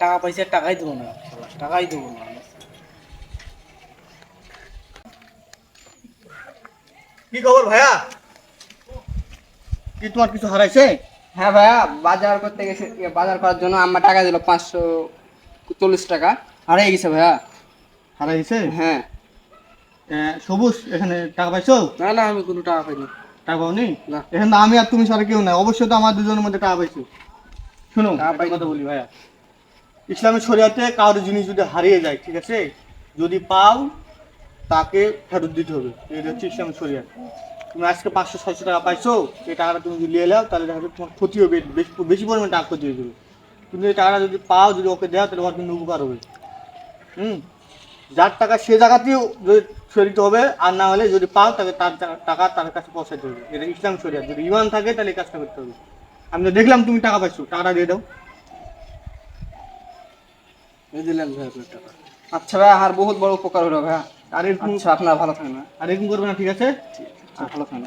টাকা পাইছে টাকাই দেবো না, টাকাই দেবো না। কি খবর ভাইয়া? কি তোমার কিছু হারাইছে? হ্যাঁ ভাইয়া, বাজার করতে গেছে, বাজার করার জন্য আম্মা টাকা দিল 540 টাকা, হারিয়ে গেছে ভাইয়া। হারাইছে? হ্যাঁ। সবুজ, এখানে টাকা পাইছো? না না, আমি কোনো টাকা পাইনি। টাকা পাওনি? না। এখানে তো আমি আর তুমি ছাড়া কেউ নাই, অবশ্যই তো আমার দুজনের মধ্যে টাকা পাইছো। শোনো, টাকা একটা পাইনি। কথা বলি ভাইয়া, ইসলামের শরিয়াতে কারোর জিনিস যদি হারিয়ে যায়, ঠিক আছে, যদি পাও তাকে ফেরত দিতে হবে। এটা হচ্ছে ইসলামের শরিয়াত। তুমি আজকে 500-600 টাকা পাইছো, এই টাকাটা তুমি যদি নিয়ে নাও তাহলে দেখা যাবে তোমার ক্ষতি হবে, বেশি বেশি পরিমাণে টাকা ক্ষতি হয়ে যাবে। কিন্তু এই টাকাটা যদি পাও, যদি ওকে দেওয়া, তাহলে ওর কিন্তু উপকার হবে। যার টাকা সে জায়গাতেও যদি শরীর হবে, আর না হলে যদি পাও তাকে তার টাকা তার কাছে পৌঁছাতে হবে। এটা ইসলাম শরিয়াত। যদি ইমান থাকে তাহলে এই কাজটা করতে হবে। আমি তো দেখলাম তুমি টাকা পাইছো, টাকাটা দিয়ে দাও। এই দিলেন ভাই আপনার টাকা। আচ্ছা ভাইয়া, আর বহুত বড় উপকার হলো ভাইয়া। আর এরকম আচ্ছা, আপনারা ভালো থাকেন ভাইয়া। আর এরকম করবে না, ঠিক আছে? আচ্ছা, ভালো থাকেন।